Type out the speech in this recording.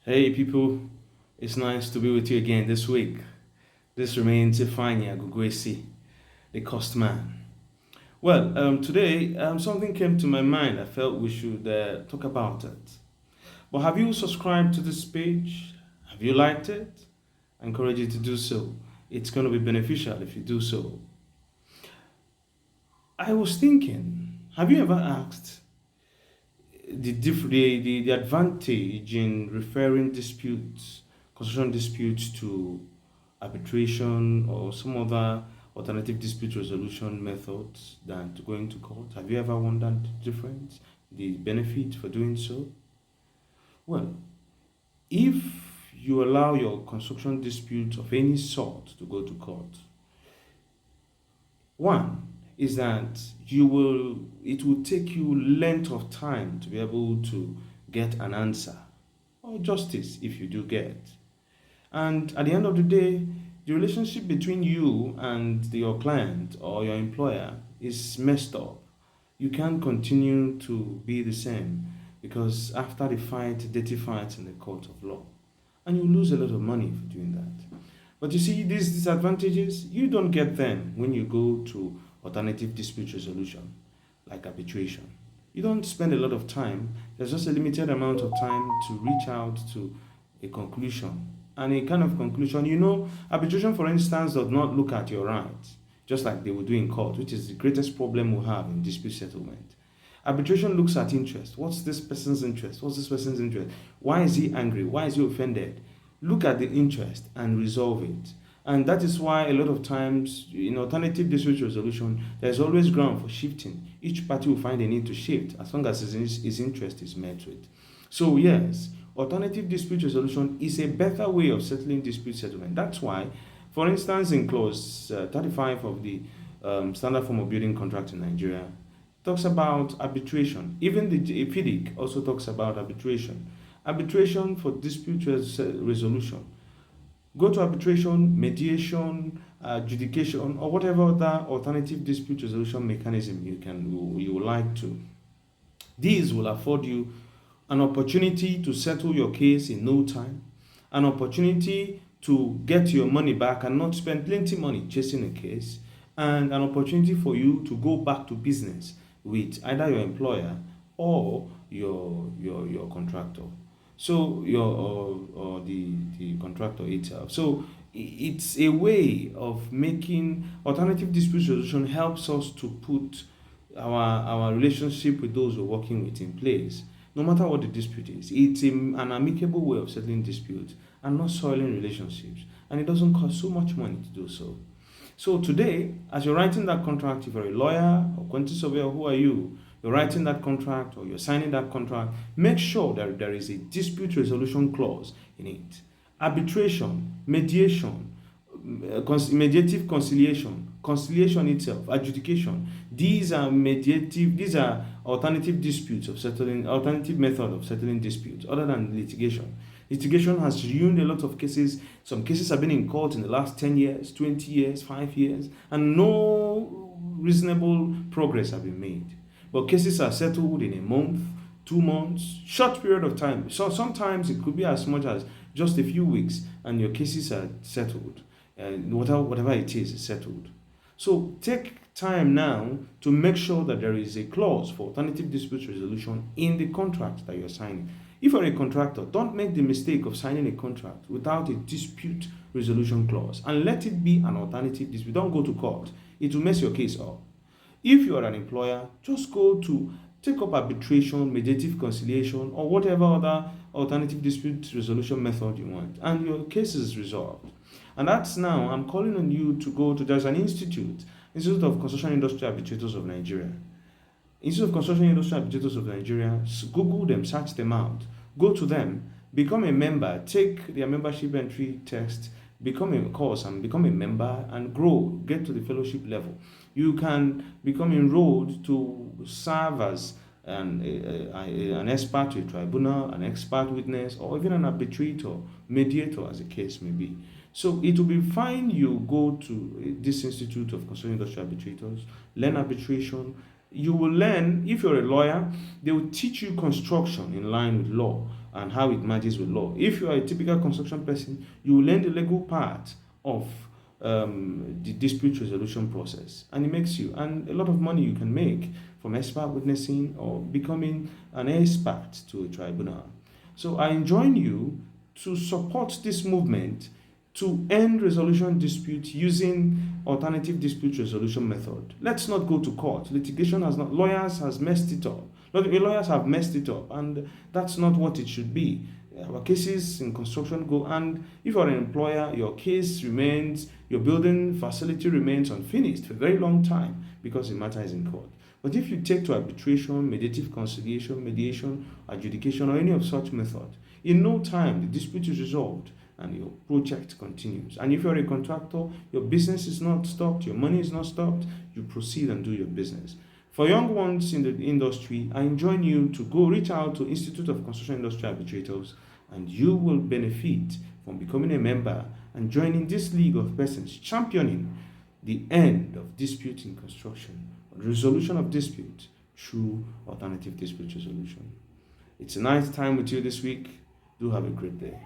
Hey people, it's nice to be with you again this week. This remains Ifeanyi Agugwesi, the cost man. Today something came to my mind. I felt we should talk about it. But have you subscribed to this page? Have you liked it? I encourage you to do so. It's going to be beneficial if you do so. I was thinking, have you ever asked the advantage in referring disputes, construction disputes to arbitration or some other alternative dispute resolution methods than to going to court? Have you ever wondered the difference, the benefit for doing so? Well, if you allow your construction dispute of any sort to go to court, one is that it will take you length of time to be able to get an answer or justice if you do get. And at the end of the day, the relationship between you and your client or your employer is messed up. You can't continue to be the same because after the fight, dirty fight in the court of law. And you lose a lot of money for doing that. But you see, these disadvantages, you don't get them when you go to alternative dispute resolution, like arbitration. You don't spend a lot of time, there's just a limited amount of time to reach out to a conclusion. And a kind of conclusion, arbitration, for instance, does not look at your rights, just like they would do in court, which is the greatest problem we have in dispute settlement. Arbitration looks at interest. What's this person's interest? What's this person's interest? Why is he angry? Why is he offended? Look at the interest and resolve it. And that is why a lot of times in alternative dispute resolution, there's always ground for shifting. Each party will find a need to shift as long as his interest is met with. So yes, alternative dispute resolution is a better way of settling dispute settlement. That's why, for instance, in clause 35 of the standard form of building contract in Nigeria, talks about arbitration. Even the FIDIC also talks about arbitration. Arbitration for dispute resolution. Go to arbitration, mediation, adjudication, or whatever other alternative dispute resolution mechanism you would like to. These will afford you an opportunity to settle your case in no time, an opportunity to get your money back and not spend plenty money chasing a case, and an opportunity for you to go back to business with either your employer or your contractor. So or the contractor itself. So it's a way of making alternative dispute resolution helps us to put our relationship with those we're working with in place, no matter what the dispute is. It's an amicable way of settling disputes and not soiling relationships, and it doesn't cost so much money to do so. So today, as you're writing that contract, if you're a lawyer or quantity surveyor, who are you? You're writing that contract or you're signing that contract, make sure that there is a dispute resolution clause in it. Arbitration, mediation, mediative conciliation, conciliation itself, adjudication. These are alternative disputes of settling, alternative method of settling disputes other than litigation. Litigation has ruined a lot of cases. Some cases have been in court in the last 10 years, 20 years, 5 years, and no reasonable progress have been made. But cases are settled in a month, 2 months, short period of time. So sometimes it could be as much as just a few weeks, and your cases are settled. Whatever it is settled. So take time now to make sure that there is a clause for alternative dispute resolution in the contract that you're signing. If you're a contractor, don't make the mistake of signing a contract without a dispute resolution clause and let it be an alternative dispute. Don't go to court. It will mess your case up. If you are an employer, just go to take up arbitration, mediative conciliation, or whatever other alternative dispute resolution method you want, and your case is resolved. And that's now, I'm calling on you to go to, there's an Institute of Construction Industry Arbitrators of Nigeria. Institute of Construction Industry Arbitrators of Nigeria, Google them, search them out, go to them, become a member, take their membership entry test, become a course and become a member and grow, get to the fellowship level. You can become enrolled to serve as an expert to a tribunal, an expert witness, or even an arbitrator, mediator, as the case may be. So it will be fine you go to this Institute of Construction Industry Arbitrators, learn arbitration. You will learn, if you're a lawyer, they will teach you construction in line with law. and how it matches with law. If you are a typical construction person, you will learn the legal part of the dispute resolution process, and it makes you, and a lot of money you can make from expert witnessing or becoming an expert to a tribunal. So I enjoin you to support this movement to end resolution dispute using alternative dispute resolution method. Let's not go to court. Litigation has not, lawyers has messed it up. Lawyers have messed it up, and that's not what it should be. Our cases in construction go, and if you're an employer, your case remains, your building facility remains unfinished for a very long time because the matter is in court. But if you take to arbitration, mediative conciliation, mediation, adjudication, or any of such method, in no time the dispute is resolved and your project continues. And if you're a contractor, your business is not stopped, your money is not stopped, you proceed and do your business. For young ones in the industry, I enjoin you to go reach out to Institute of Construction Industry Arbitrators, and you will benefit from becoming a member and joining this league of persons championing the end of dispute in construction, resolution of dispute through alternative dispute resolution. It's a nice time with you this week. Do have a great day.